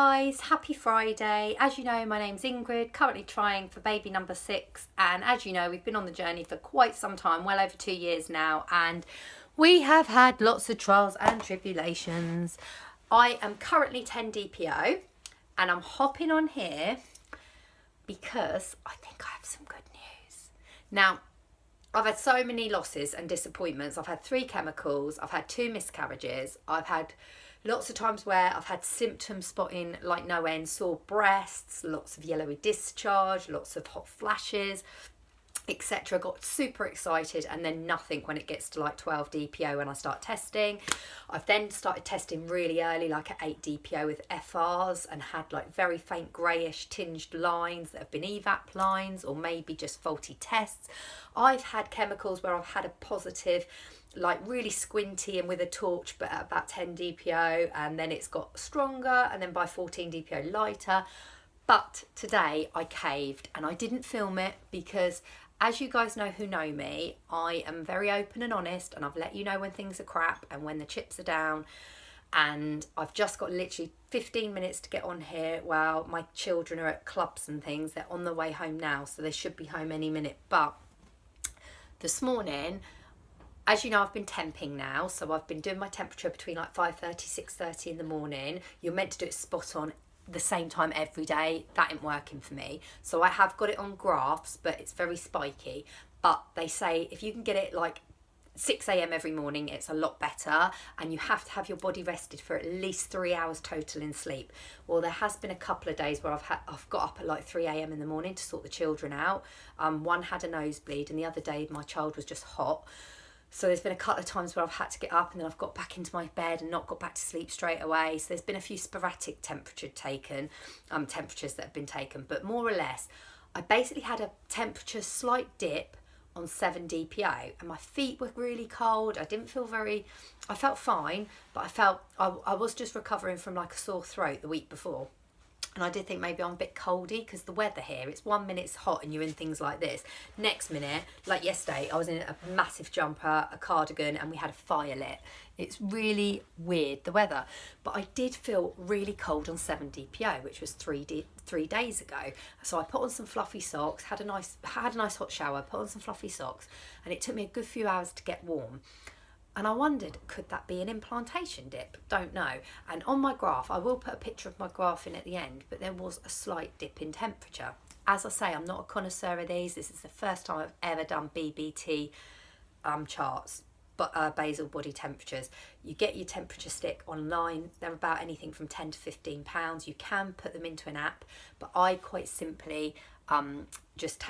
guys, happy Friday. As you know, my name's Ingrid, currently trying for baby number 6, and as you know, we've been on the journey for quite some time, well over 2 years now, and we have had lots of trials and tribulations. I am currently 10 DPO and I'm hopping on here because I think I have some good news. Now, I've had so many losses and disappointments. I've had 3 chemicals, I've had 2 miscarriages, I've had lots of times where I've had symptoms spotting like no end, sore breasts, lots of yellowy discharge, lots of hot flashes, etc. Got super excited and then nothing when it gets to like 12 DPO when I start testing. I've then started testing really early, like at 8 DPO with FRs, and had like very faint greyish tinged lines that have been evap lines or maybe just faulty tests. I've had chemicals where I've had a positive, like really squinty and with a torch, but at about 10 DPO, and then it's got stronger, and then by 14 DPO lighter. But today I caved and I didn't film it because, as you guys know who know me, I am very open and honest, and I've let you know when things are crap and when the chips are down. And I've just got literally 15 minutes to get on here while my children are at clubs and things. They're on the way home now, so they should be home any minute. But this morning, as you know, I've been temping now, so I've been doing my temperature between like 5:30, 6:30 in the morning. You're meant to do it spot on the same time every day. That ain't working for me. So I have got it on graphs, but it's very spiky. But they say if you can get it like 6 a.m. every morning, it's a lot better, and you have to have your body rested for at least 3 hours total in sleep. Well, there has been a couple of days where I've got up at like 3 a.m. in the morning to sort the children out. One had a nosebleed, and the other day my child was just hot. So there's been a couple of times where I've had to get up and then I've got back into my bed and not got back to sleep straight away. So there's been a few sporadic temperatures that have been taken, but more or less, I basically had a temperature slight dip on 7 DPO, and my feet were really cold. I felt fine, but I was just recovering from like a sore throat the week before. And I did think maybe I'm a bit coldy because the weather here, it's 1 minute it's hot and you're in things like this. Next minute, like yesterday, I was in a massive jumper, a cardigan, and we had a fire lit. It's really weird, the weather. But I did feel really cold on 7 DPO, which was 3 days ago. So I put on some fluffy socks, had a nice hot shower, put on some fluffy socks, and it took me a good few hours to get warm. And I wondered, could that be an implantation dip? Don't know. And on my graph, I will put a picture of my graph in at the end, but there was a slight dip in temperature. As I say, I'm not a connoisseur of these. This is the first time I've ever done BBT charts, but basal body temperatures. You get your temperature stick online. They're about anything from £10 to £15. You can put them into an app, but I quite simply just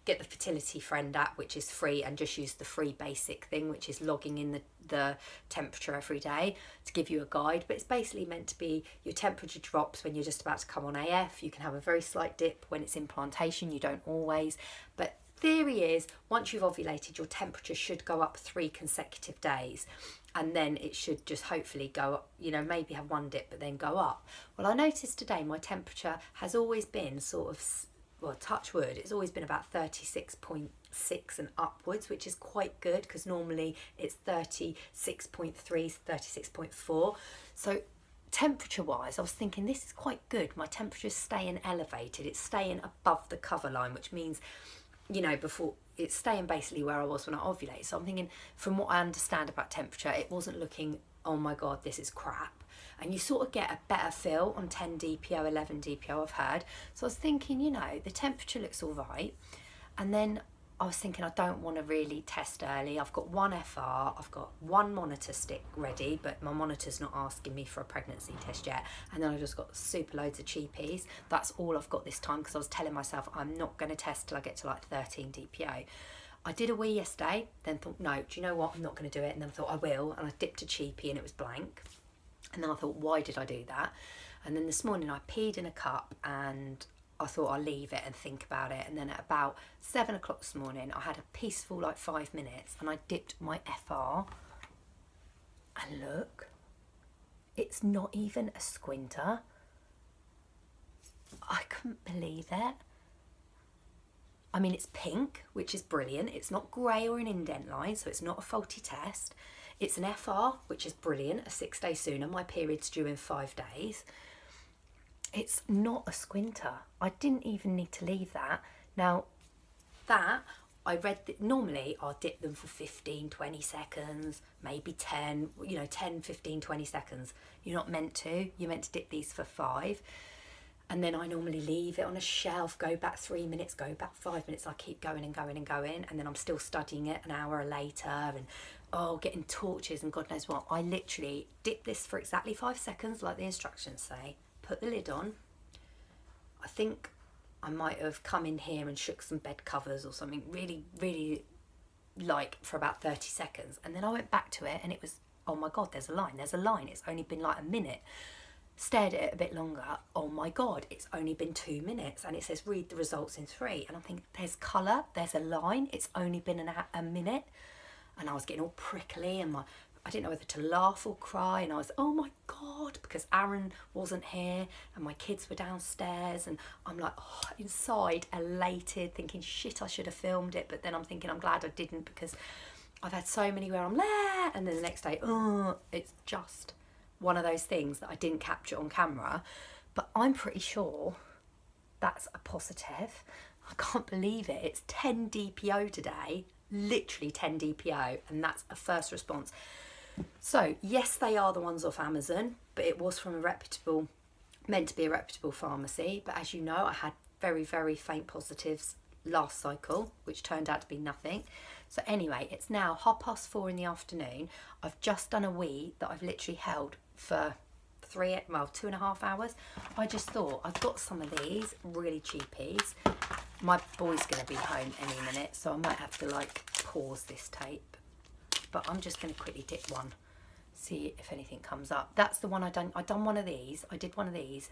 get the Fertility Friend app, which is free, and just use the free basic thing, which is logging in the temperature every day to give you a guide. But it's basically meant to be your temperature drops when you're just about to come on AF. You can have a very slight dip when it's implantation. You don't always. But theory is, once you've ovulated, your temperature should go up 3 consecutive days. And then it should just hopefully go up, maybe have one dip, but then go up. Well, I noticed today my temperature has always been touch wood, it's always been about 36.6 and upwards, which is quite good because normally it's 36.3, 36.4. So temperature wise, I was thinking this is quite good. My temperature is staying elevated, it's staying above the cover line, which means, before it's staying basically where I was when I ovulated. So I'm thinking, from what I understand about temperature, it wasn't looking, oh my God, this is crap. And you sort of get a better feel on 10 DPO, 11 DPO I've heard. So I was thinking, the temperature looks all right. And then I was thinking, I don't want to really test early. I've got 1 FR, I've got 1 monitor stick ready, but my monitor's not asking me for a pregnancy test yet. And then I just got super loads of cheapies. That's all I've got this time because I was telling myself I'm not going to test till I get to like 13 DPO. I did a wee yesterday, then thought, no, do you know what? I'm not going to do it. And then I thought I will. And I dipped a cheapie and it was blank. And then I thought, why did I do that? And then this morning I peed in a cup and I thought I'll leave it and think about it. And then at about 7 o'clock this morning, I had a peaceful 5 minutes and I dipped my FR. And look, it's not even a squinter. I couldn't believe it. I mean, it's pink, which is brilliant. It's not grey or an indent line, so it's not a faulty test. It's an FR, which is brilliant, a 6 day sooner. My period's due in 5 days. It's not a squinter. I didn't even need to leave that. Now, that, I read that normally I'll dip them for 15, 20 seconds, maybe 10, 10, 15, 20 seconds. You're not meant to. You're meant to dip these for 5. And then I normally leave it on a shelf, go back 3 minutes, go back 5 minutes. I keep going and going and going. And then I'm still studying it an hour later and, getting torches and God knows what. I literally dip this for exactly 5 seconds, like the instructions say. Put the lid on. I think I might have come in here and shook some bed covers or something really, really for about 30 seconds. And then I went back to it and it was, oh my God, there's a line. It's only been like a minute. Stared at it a bit longer. Oh my God, it's only been 2 minutes. And it says read the results in 3. And I'm thinking, there's colour, there's a line. It's only been a minute. And I was getting all prickly and I didn't know whether to laugh or cry, and I was, oh my God, because Aaron wasn't here and my kids were downstairs, and I'm like, inside elated, thinking, shit, I should have filmed it. But then I'm thinking, I'm glad I didn't, because I've had so many where I'm there, and then the next day, it's just one of those things that I didn't capture on camera. But I'm pretty sure that's a positive. I can't believe it. It's 10 DPO today, literally 10 DPO, and that's a first response. So yes, they are the ones off Amazon, but it was from meant to be a reputable pharmacy. But as you know, I had very, very faint positives last cycle, which turned out to be nothing. So anyway, it's now 4:30 in the afternoon. I've just done a wee that I've literally held for 2.5 hours. I just thought, I've got some of these really cheapies. My boy's going to be home any minute, so I might have to pause this tape. But I'm just going to quickly dip one, see if anything comes up. That's the one I done one of these. I did one of these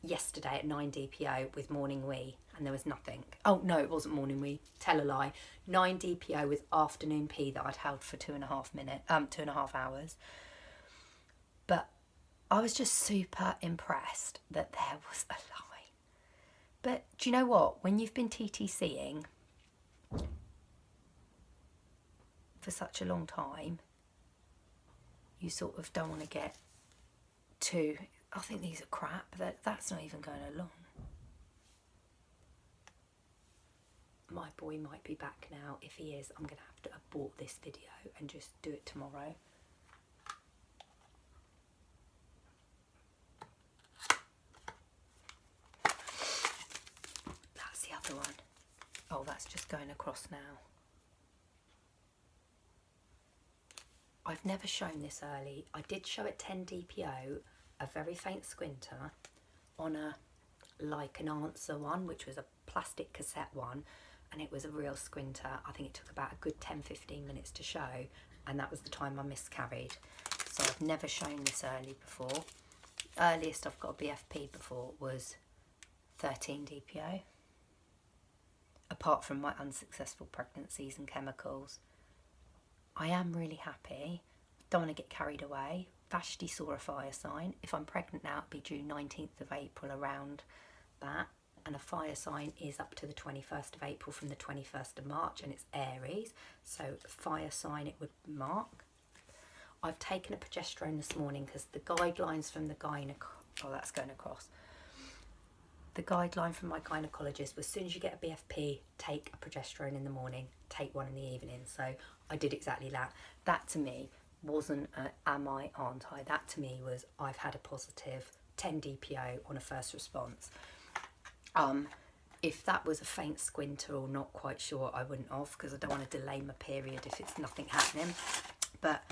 yesterday at 9 DPO with morning wee, and there was nothing. Oh no, it wasn't morning wee. Tell a lie. 9 DPO with afternoon pee that I'd held for 2.5 hours. But I was just super impressed that there was a line. But do you know what? When you've been TTCing for such a long time, you sort of don't want to get too, I think these are crap, that's not even going along. My boy might be back now. If he is, I'm going to have to abort this video and just do it tomorrow. That's the other one. Oh, that's just going across now. I've never shown this early. I did show at 10 DPO a very faint squinter on an answer one, which was a plastic cassette one, and it was a real squinter. I think it took about a good 10-15 minutes to show, and that was the time I miscarried. So I've never shown this early before. Earliest I've got a BFP before was 13 DPO. Apart from my unsuccessful pregnancies and chemicals. I am really happy. Don't want to get carried away. Vashti saw a fire sign. If I'm pregnant now, it'll be due 19th of April, around that. And a fire sign is up to the 21st of April from the 21st of March, and it's Aries. So fire sign it would mark. I've taken a progesterone this morning because the guidelines from the that's going across. The guideline from my gynaecologist was, as soon as you get a BFP, take a progesterone in the morning, take one in the evening. So I did exactly that. That to me wasn't am I, aren't I? That to me was, I've had a positive 10 DPO on a first response. If that was a faint squinter or not quite sure, I wouldn't have, because I don't want to delay my period if it's nothing happening. But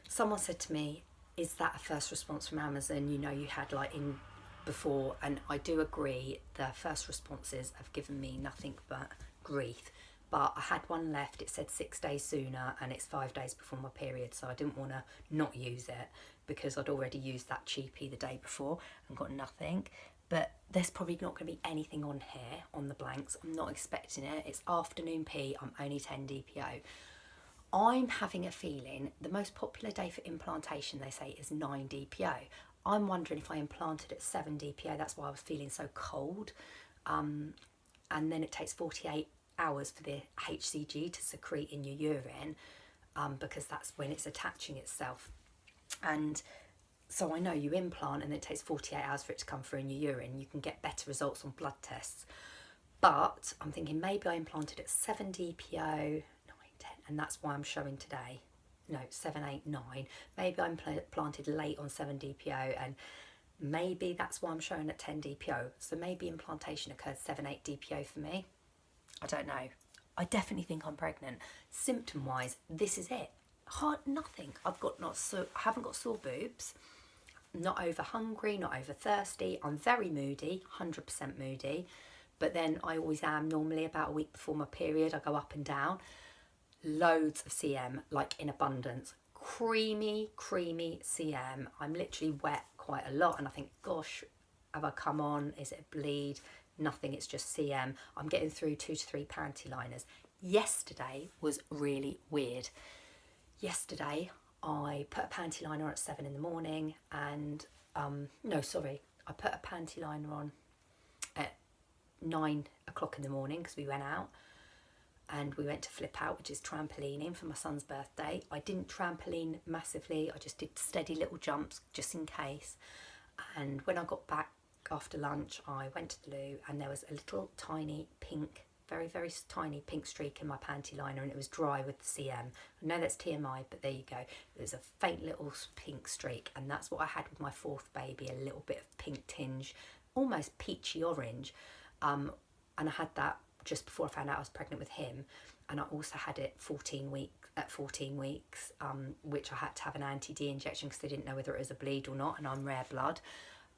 someone said to me, is that a first response from Amazon? You had in before, and I do agree, the first responses have given me nothing but grief. But I had one left, it said 6 days sooner, and it's 5 days before my period, so I didn't want to not use it, because I'd already used that cheapie the day before and got nothing. But there's probably not going to be anything on here, on the blanks. I'm not expecting it. It's afternoon pee, I'm only 10 DPO. I'm having a feeling the most popular day for implantation, they say, is 9 DPO. I'm wondering if I implanted at 7 DPO, that's why I was feeling so cold. And then it takes 48 hours for the HCG to secrete in your urine, because that's when it's attaching itself. And So I know you implant and it takes 48 hours for it to come through in your urine. You can get better results on blood tests. But I'm thinking maybe I implanted at 7 DPO, 9, 10, and that's why I'm showing today. No, 7, 8, 9. Maybe I'm planted late on 7 DPO, and maybe that's why I'm showing at 10 DPO. So maybe implantation occurred 7, 8 DPO for me. I don't know. I definitely think I'm pregnant. Symptom-wise, this is it. Nothing. I haven't got sore boobs. Not over hungry, not over thirsty. I'm very moody, 100% moody. But then I always am normally about a week before my period. I go up and down. Loads of CM, like in abundance. Creamy CM. I'm literally wet quite a lot, and I think, gosh, have I come on? Is it a bleed? Nothing, it's just CM. I'm getting through 2 to 3 panty liners. Yesterday was really weird. Yesterday I put a panty liner on at 7 in the morning, and I put a panty liner on at 9 o'clock in the morning because we went out and we went to Flip Out, which is trampolining for my son's birthday. I didn't trampoline massively, I just did steady little jumps just in case. And when I got back after lunch, I went to the loo, and there was a little tiny pink, very tiny pink streak in my panty liner, and it was dry with the CM. I know that's TMI, but there you go. There's a faint little pink streak, and that's what I had with my 4th baby, a little bit of pink tinge, almost peachy orange. And I had that just before I found out I was pregnant with him, and I also had it 14 weeks, which I had to have an anti-D injection because they didn't know whether it was a bleed or not, and I'm rare blood.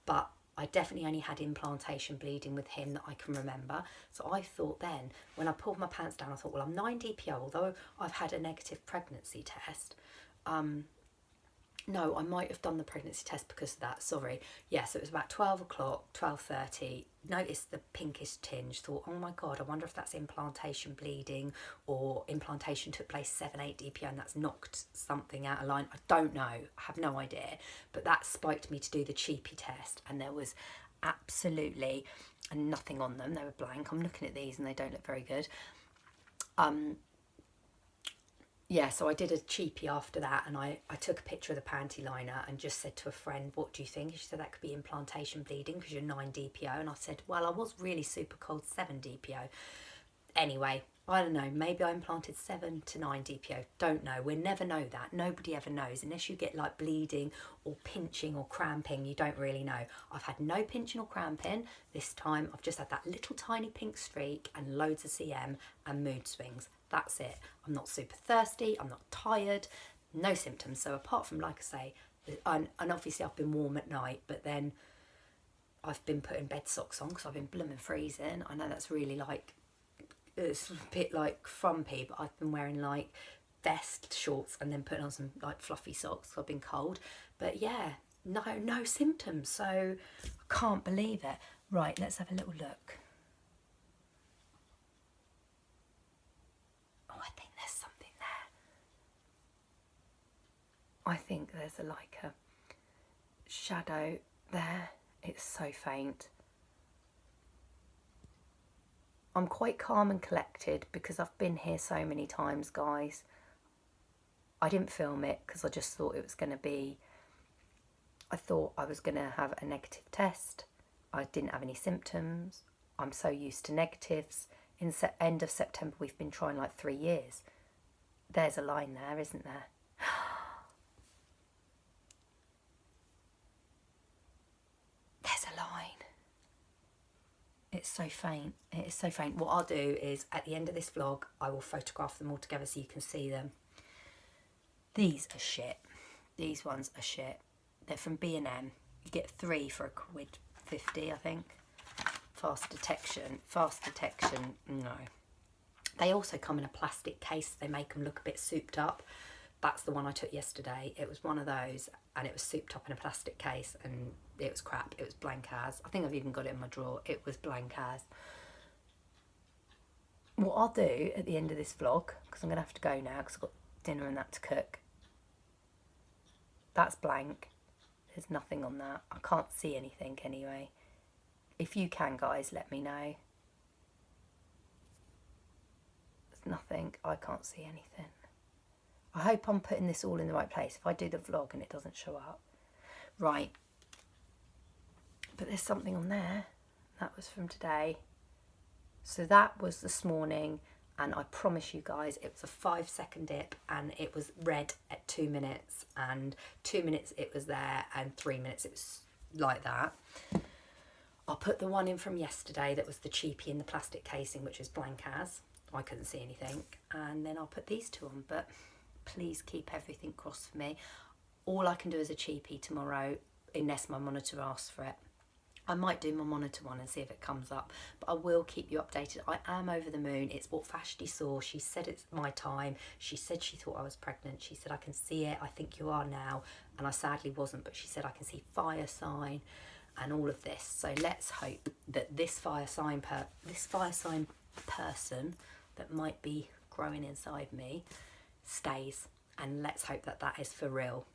But I definitely only had implantation bleeding with him that I can remember. So I thought then, when I pulled my pants down, I thought, well, I'm 9 DPO, although I've had a negative pregnancy test. No, I might have done the pregnancy test because of that, sorry. Yeah, so it was about 12 o'clock, 12:30, noticed the pinkish tinge, thought, oh my God, I wonder if that's implantation bleeding, or implantation took place 7, 8 DPO and that's knocked something out of line. I don't know, I have no idea. But that spiked me to do the cheapy test, and there was absolutely nothing on them. They were blank. I'm looking at these and they don't look very good. Yeah, so I did a cheapie after that, and I took a picture of the panty liner and just said to a friend, what do you think? She said that could be implantation bleeding because you're 9 DPO. And I said, well, I was really super cold 7 DPO. Anyway, I don't know, maybe I implanted 7 to 9 DPO. Don't know. We'll never know that. Nobody ever knows. Unless you get like bleeding or pinching or cramping, you don't really know. I've had no pinching or cramping this time. I've just had that little tiny pink streak and loads of CM and mood swings. That's it. I'm not super thirsty. I'm not tired. No symptoms. So apart from, like I say, and obviously I've been warm at night, but then I've been putting bed socks on because I've been blooming freezing. I know that's really like, it's a bit like frumpy, but I've been wearing like vest, shorts, and then putting on some like fluffy socks because I've been cold. But yeah, no symptoms. So I can't believe it. Right, let's have a little look. Oh, I think there's something there. I think there's like a shadow there. It's so faint. I'm quite calm and collected because I've been here so many times, guys. I didn't film it because I just thought it was going to be, I thought I was going to have a negative test. I didn't have any symptoms. I'm so used to negatives. In end of September, we've been trying like 3 years. There's a line there, isn't there? There's a line. It's so faint. It is so faint. What I'll do is, at the end of this vlog, I will photograph them all together so you can see them. These are shit. These ones are shit. They're from B&M. You get 3 for £1.50, I think. Fast detection, no. They also come in a plastic case. They make them look a bit souped up. That's the one I took yesterday. It was one of those, and it was souped up in a plastic case, and it was crap. It was blank as. I think I've even got it in my drawer. It was blank as. What I'll do at the end of this vlog, because I'm going to have to go now because I've got dinner and that to cook. That's blank. There's nothing on that. I can't see anything anyway. If you can, guys, let me know. There's nothing. I can't see anything. I hope I'm putting this all in the right place. If I do the vlog and it doesn't show up. Right, but there's something on there. That was from today. So that was this morning, and I promise you guys it was a 5-second dip, and it was red at 2 minutes, and 2 minutes it was there, and 3 minutes it was like that. I'll put the one in from yesterday that was the cheapie in the plastic casing, which was blank as. I couldn't see anything. And then I'll put these two on, but please keep everything crossed for me. All I can do is a cheapie tomorrow, unless my monitor asks for it. I might do my monitor one and see if it comes up, but I will keep you updated. I am over the moon. It's what Vashti saw. She said it's my time. She said she thought I was pregnant. She said, I can see it. I think you are now. And I sadly wasn't, but she said I can see fire sign and all of this. So let's hope that this fire sign person that might be growing inside me stays, and let's hope that that is for real.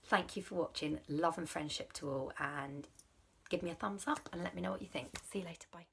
Thank you for watching. Love and friendship to all, and give me a thumbs up and let me know what you think. See you later. Bye.